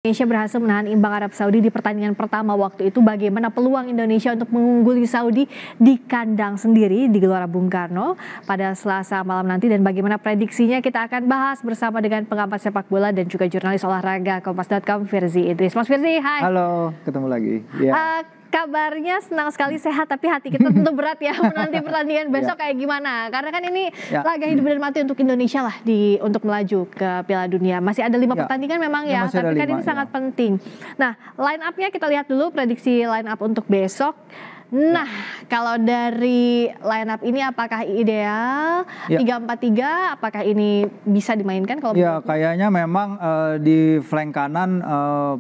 Indonesia berhasil menahan imbang Arab Saudi di pertandingan pertama waktu itu. Bagaimana peluang Indonesia untuk mengungguli Saudi di kandang sendiri di Gelora Bung Karno pada Selasa malam nanti, dan bagaimana prediksinya kita akan bahas bersama dengan pengamat sepak bola dan juga jurnalis olahraga Kompas.com, Firzi Idris. Mas Firzi, hai. Halo, ketemu lagi. Ya. Kabarnya senang sekali, sehat, tapi hati kita tentu berat ya menanti pertandingan besok kayak gimana. Karena kan ini laga hidup dan mati untuk Indonesia lah untuk melaju ke Piala Dunia. Masih ada 5 pertandingan memang ya, tapi kan ini sangat penting. Nah, line up-nya kita lihat dulu, prediksi line up untuk besok. Nah, kalau dari line up ini apakah ideal 3-4-3? Apakah ini bisa dimainkan kalau kayaknya memang di flank kanan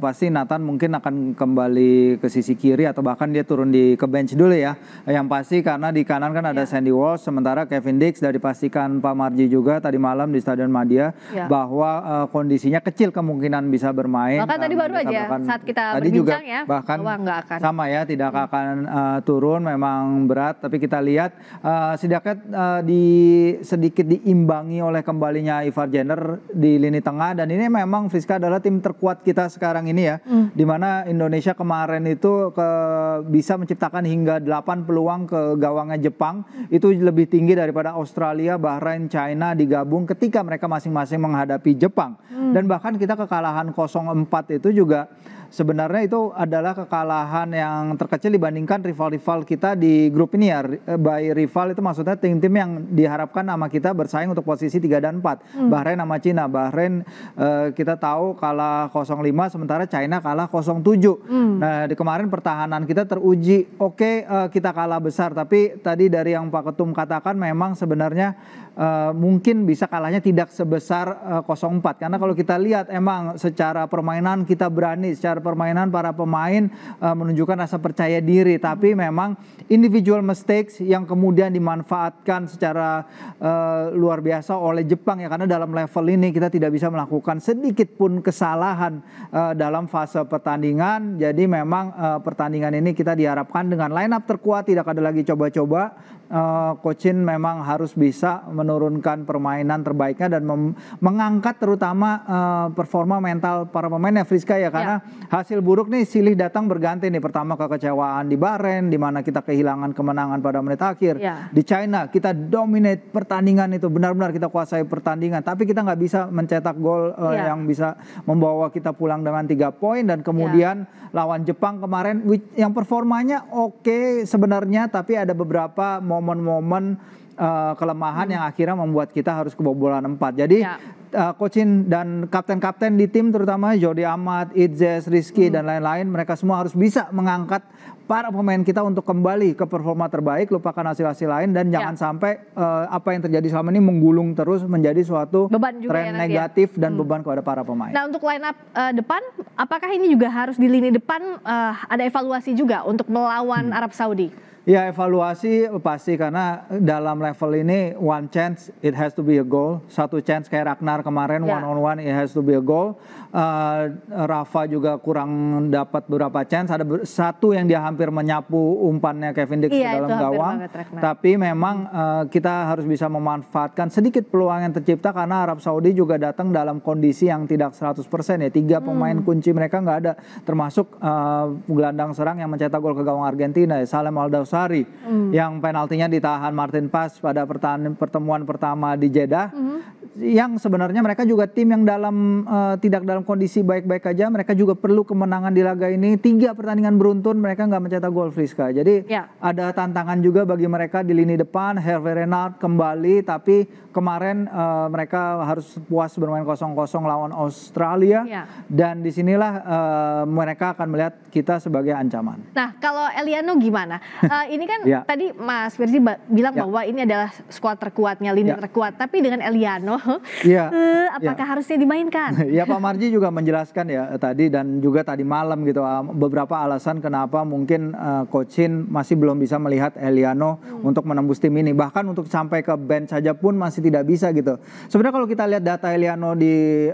pasti Nathan mungkin akan kembali ke sisi kiri atau bahkan dia turun ke bench dulu ya. Yang pasti karena di kanan kan ada Sandy Walsh, sementara Kevin Dix sudah dipastikan Pak Marji juga tadi malam di Stadion Madia bahwa kondisinya kecil kemungkinan bisa bermain. Bahkan tadi baru aja saat kita tadi berbincang juga, bahkan nggak akan. Sama ya, tidak akan turun, memang berat, tapi kita lihat sedikit diimbangi oleh kembalinya Ivar Jenner di lini tengah, dan ini memang Friska adalah tim terkuat kita sekarang ini ya, dimana Indonesia kemarin itu bisa menciptakan hingga 8 peluang ke gawangnya Jepang, itu lebih tinggi daripada Australia, Bahrain, China digabung ketika mereka masing-masing menghadapi Jepang. Dan bahkan kita kekalahan 0-4 itu juga sebenarnya itu adalah kekalahan yang terkecil dibandingkan rival-rival kita di grup ini ya. By rival itu maksudnya tim-tim yang diharapkan sama kita bersaing untuk posisi 3 dan 4. Bahrain sama Cina. Bahrain kita tahu kalah 0-5, sementara China kalah 0-7. Nah, di kemarin pertahanan kita teruji. Kita kalah besar, tapi tadi dari yang Pak Ketum katakan memang sebenarnya mungkin bisa kalahnya tidak sebesar 0-4. Karena kalau kita lihat emang secara permainan kita berani, secara permainan para pemain menunjukkan rasa percaya diri, tapi memang individual mistakes yang kemudian dimanfaatkan secara luar biasa oleh Jepang ya, karena dalam level ini kita tidak bisa melakukan sedikit pun kesalahan dalam fase pertandingan. Jadi memang pertandingan ini kita diharapkan dengan line up terkuat, tidak ada lagi coba-coba. Coach Shin memang harus bisa menurunkan permainan terbaiknya dan mengangkat terutama performa mental para pemainnya, Friska ya, karena hasil buruk nih silih datang berganti nih. Pertama kekecewaan di Bahrain di mana kita kehilangan kemenangan pada menit akhir. Di China kita dominate pertandingan, itu benar-benar kita kuasai pertandingan, tapi kita nggak bisa mencetak gol yang bisa membawa kita pulang dengan 3 poin. Dan kemudian lawan Jepang kemarin yang performanya oke sebenarnya, tapi ada beberapa momen-momen kelemahan yang akhirnya membuat kita harus kebobolan 4. Jadi Coach Shin dan kapten-kapten di tim terutama Jordi Amat, Idzes, Rizky dan lain-lain, mereka semua harus bisa mengangkat para pemain kita untuk kembali ke performa terbaik, lupakan hasil-hasil lain, dan jangan sampai apa yang terjadi selama ini menggulung terus menjadi suatu tren negatif dan beban kepada para pemain. Nah, untuk line up depan, apakah ini juga harus di lini depan ada evaluasi juga untuk melawan Arab Saudi? Ya, evaluasi pasti, karena dalam level ini one chance it has to be a goal. Satu chance kayak Ragnar kemarin one on one it has to be a goal. Rafa juga kurang dapat beberapa chance. Ada satu yang dia hampir menyapu umpannya Kevin Dix ke dalam gawang. Tapi memang kita harus bisa memanfaatkan sedikit peluang yang tercipta, karena Arab Saudi juga datang dalam kondisi yang tidak 100% ya. 3 pemain kunci mereka nggak ada, termasuk gelandang serang yang mencetak gol ke gawang Argentina ya, Salem Al-Dawsari, yang penaltinya ditahan Martin Paz pada pertemuan pertama di Jeddah. Yang sebenarnya mereka juga tim yang tidak dalam kondisi baik-baik aja, mereka juga perlu kemenangan di laga ini. 3 pertandingan beruntun mereka nggak mencetak gol, Friska. Jadi ada tantangan juga bagi mereka di lini depan. Hervé Renard kembali, tapi kemarin mereka harus puas bermain 0-0 lawan Australia. Dan disinilah mereka akan melihat kita sebagai ancaman. Nah, kalau Eliano gimana? Ini kan tadi Mas Firzi bilang bahwa ini adalah skuad terkuatnya, lini terkuat. Tapi dengan Eliano, apakah harusnya dimainkan? Ya, Pak Marji juga menjelaskan ya tadi, dan juga tadi malam gitu, beberapa alasan kenapa mungkin Coach Shin masih belum bisa melihat Eliano untuk menembus tim ini. Bahkan untuk sampai ke bench saja pun masih tidak bisa gitu. Sebenarnya kalau kita lihat data Eliano di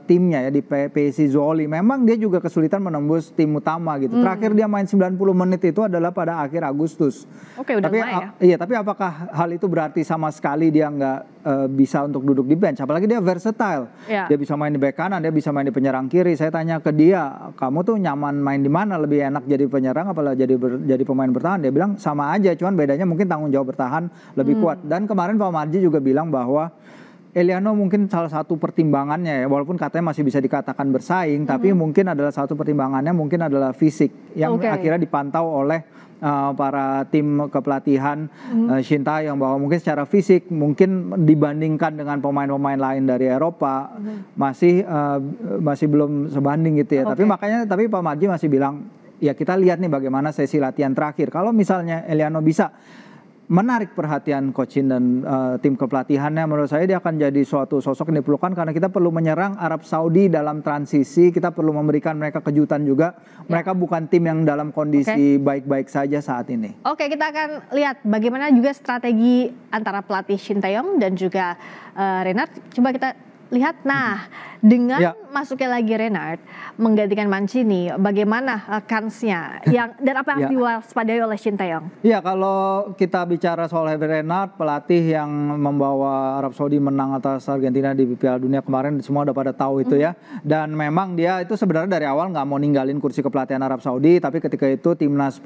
timnya ya, di PSI Zwolle, memang dia juga kesulitan menembus tim utama gitu. Terakhir dia main 90 menit itu adalah pada akhir Agustus. Oke, udah tapi ya. Iya, tapi apakah hal itu berarti sama sekali dia nggak bisa untuk duduk di di bench, apalagi dia versatile. Dia bisa main di bek kanan, dia bisa main di penyerang kiri. Saya tanya ke dia, kamu tuh nyaman main di mana, lebih enak jadi penyerang apalagi jadi pemain bertahan? Dia bilang sama aja, cuman bedanya mungkin tanggung jawab bertahan lebih kuat. Dan kemarin Pak Marji juga bilang bahwa Eliano mungkin salah satu pertimbangannya ya, walaupun katanya masih bisa dikatakan bersaing, tapi mungkin adalah satu pertimbangannya mungkin adalah fisik yang akhirnya dipantau oleh para tim kepelatihan Sintayong, bahwa mungkin secara fisik mungkin dibandingkan dengan pemain-pemain lain dari Eropa masih belum sebanding gitu ya. Tapi Pak Marji masih bilang ya kita lihat nih bagaimana sesi latihan terakhir. Kalau misalnya Eliano bisa menarik perhatian coach Shin dan tim kepelatihannya, menurut saya dia akan jadi suatu sosok yang diperlukan karena kita perlu menyerang Arab Saudi dalam transisi, kita perlu memberikan mereka kejutan juga. Mereka bukan tim yang dalam kondisi baik-baik saja saat ini. Oke, kita akan lihat bagaimana juga strategi antara pelatih Sintayong dan juga Renard. Coba kita lihat. Nah, dengan masuknya lagi Renard menggantikan Mancini, bagaimana kansnya dan apa yang harus diwaspadai oleh Sintayong? Iya, kalau kita bicara soal Renard, pelatih yang membawa Arab Saudi menang atas Argentina di Piala Dunia kemarin, semua udah pada tahu itu ya. Dan memang dia itu sebenarnya dari awal nggak mau ninggalin kursi kepelatihan Arab Saudi, tapi ketika itu timnas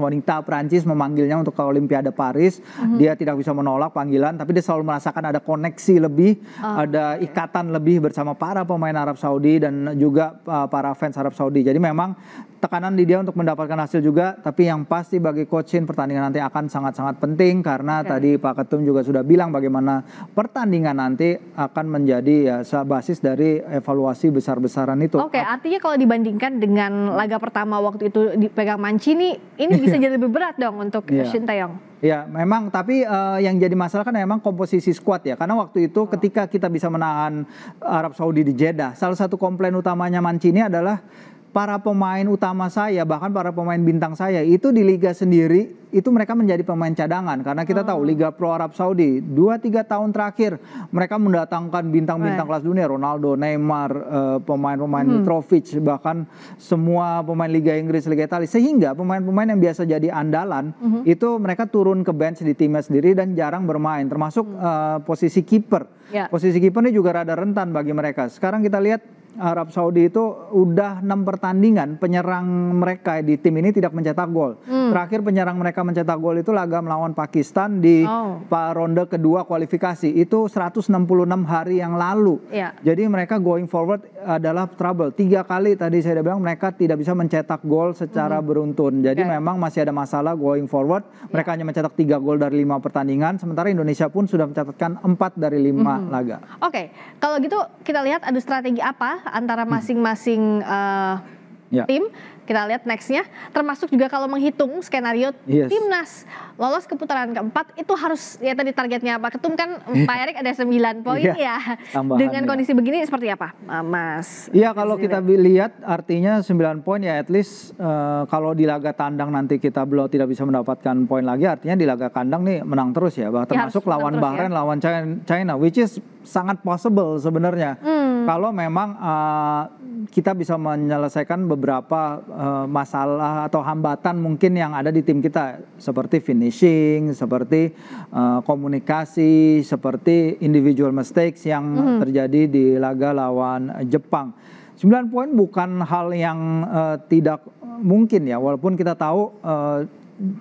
wanita Prancis memanggilnya untuk ke Olimpiade Paris, dia tidak bisa menolak panggilan, tapi dia selalu merasakan ada koneksi lebih, ada ikatan lebih bersama para pemain Arab Saudi dan juga para fans Arab Saudi. Jadi memang tekanan di dia untuk mendapatkan hasil juga, tapi yang pasti bagi Coach Shin pertandingan nanti akan sangat-sangat penting karena tadi Pak Ketum juga sudah bilang bagaimana pertandingan nanti akan menjadi basis dari evaluasi besar-besaran itu. Artinya kalau dibandingkan dengan laga pertama waktu itu dipegang Mancini, ini bisa jadi lebih berat dong untuk Sintayong. Ya memang, tapi yang jadi masalah kan memang komposisi skuad ya, karena waktu itu ketika kita bisa menahan Arab Saudi di Jeddah, salah satu komplain utamanya Mancini adalah para pemain utama saya, bahkan para pemain bintang saya itu di liga sendiri itu mereka menjadi pemain cadangan, karena kita tahu Liga Pro Arab Saudi 2-3 tahun terakhir mereka mendatangkan bintang-bintang kelas dunia, Ronaldo, Neymar, pemain-pemain Mitrovic, bahkan semua pemain Liga Inggris, Liga Italia, sehingga pemain-pemain yang biasa jadi andalan itu mereka turun ke bench di timnya sendiri dan jarang bermain, termasuk posisi kiper. Posisi kiper ini juga rada rentan bagi mereka. Sekarang kita lihat Arab Saudi itu udah 6 pertandingan penyerang mereka di tim ini tidak mencetak gol. Terakhir penyerang mereka mencetak gol itu laga melawan Pakistan di ronde kedua kualifikasi. Itu 166 hari yang lalu. Jadi mereka going forward adalah trouble. 3 kali tadi saya udah bilang mereka tidak bisa mencetak gol secara beruntun. Jadi memang masih ada masalah going forward. Mereka hanya mencetak 3 gol dari 5 pertandingan. Sementara Indonesia pun sudah mencatatkan 4 dari 5 laga. Kalau gitu kita lihat ada strategi apa antara masing-masing tim. Kita lihat nextnya, termasuk juga kalau menghitung skenario timnas lolos ke putaran keempat, itu harus ya tadi targetnya Pak Ketum kan Pak Erik ada 9 poin ya. Dengan kondisi begini seperti apa Mas? Iya, kalau kita lihat artinya 9 poin ya, at least kalau di laga tandang nanti kita belum tidak bisa mendapatkan poin lagi, artinya di laga kandang nih menang terus ya, termasuk lawan Bahrain, lawan China, which is sangat possible sebenarnya. Kalau memang kita bisa menyelesaikan beberapa masalah atau hambatan mungkin yang ada di tim kita, seperti finishing, seperti komunikasi, seperti individual mistakes yang terjadi di laga lawan Jepang. 9 poin bukan hal yang tidak mungkin ya, walaupun kita tahu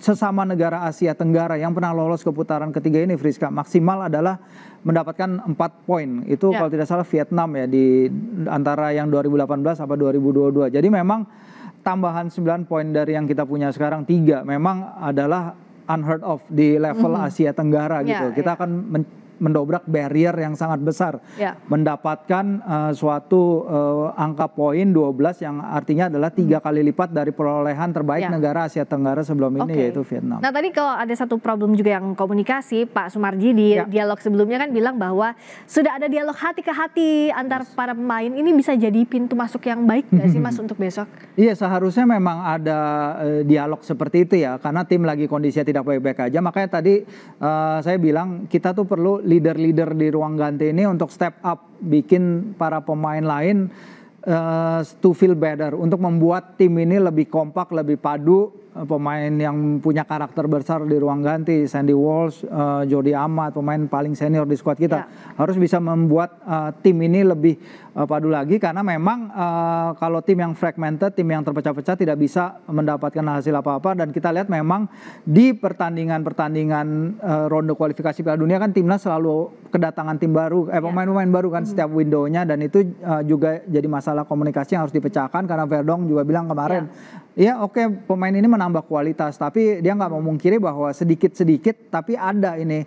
sesama negara Asia Tenggara yang pernah lolos ke putaran ketiga ini, Friska, maksimal adalah mendapatkan 4 poin. Itu kalau tidak salah Vietnam ya, di antara yang 2018 apa 2022. Jadi memang tambahan 9 poin dari yang kita punya sekarang 3 memang adalah unheard of di level Asia Tenggara gitu. Kita akan mendobrak barrier yang sangat besar, mendapatkan suatu angka poin 12 yang artinya adalah 3 kali lipat dari perolehan terbaik negara Asia Tenggara sebelum ini, yaitu Vietnam. Nah tadi kalau ada satu problem juga yang komunikasi, Pak Sumarji di dialog sebelumnya kan bilang bahwa sudah ada dialog hati ke hati antar para pemain, ini bisa jadi pintu masuk yang baik nggak sih Mas untuk besok? Iya, seharusnya memang ada dialog seperti itu ya, karena tim lagi kondisinya tidak baik-baik aja. Makanya tadi saya bilang kita tuh perlu leader-leader di ruang ganti ini untuk step up, bikin para pemain lain to feel better, untuk membuat tim ini lebih kompak, lebih padu. Pemain yang punya karakter besar di ruang ganti, Sandy Walsh, Jordi Amat, pemain paling senior di skuad kita, harus bisa membuat tim ini lebih padu lagi, karena memang kalau tim yang fragmented, tim yang terpecah-pecah tidak bisa mendapatkan hasil apa-apa. Dan kita lihat memang di pertandingan ronde kualifikasi Piala Dunia kan timnas selalu kedatangan tim baru, pemain-pemain baru kan setiap windownya, dan itu juga jadi masalah komunikasi yang harus dipecahkan, karena Verdong juga bilang kemarin, oke, pemain ini menambah kualitas, tapi dia nggak memungkiri bahwa sedikit-sedikit tapi ada ini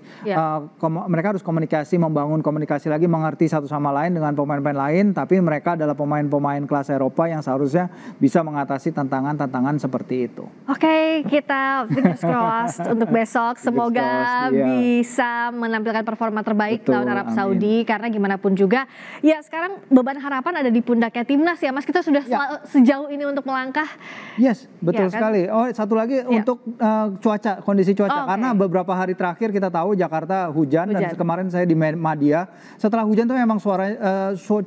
mereka harus komunikasi, membangun komunikasi lagi, mengerti satu sama lain dengan pemain-pemain lain, tapi mereka adalah pemain-pemain kelas Eropa yang seharusnya bisa mengatasi tantangan-tantangan seperti itu. Oke, kita fingers crossed untuk besok, semoga bisa menampilkan performa terbaik lawan Arab Saudi, karena gimana pun juga ya sekarang beban harapan ada di pundaknya timnas ya Mas, kita sudah sejauh ini untuk melangkah. Yes, betul sekali. Oh, satu lagi untuk cuaca, kondisi cuaca. Karena beberapa hari terakhir kita tahu Jakarta hujan. Dan kemarin saya di Madia, setelah hujan tuh memang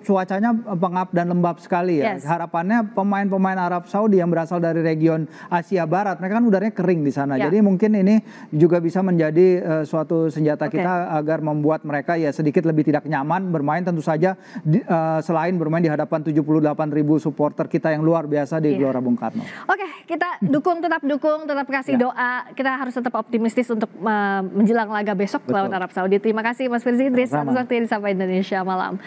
cuacanya pengap dan lembab sekali ya. Harapannya pemain-pemain Arab Saudi yang berasal dari region Asia Barat, mereka kan udaranya kering di sana. Jadi mungkin ini juga bisa menjadi suatu senjata kita agar membuat mereka ya sedikit lebih tidak nyaman bermain. Tentu saja selain bermain di hadapan 78.000 supporter kita yang luar biasa di Gelora Bung Karno. Oke, kita tetap dukung, tetap kasih doa. Kita harus tetap optimistis untuk menjelang laga besok lawan Arab Saudi. Terima kasih Mas Firzi Idris atas waktu di Sapa Indonesia Malam.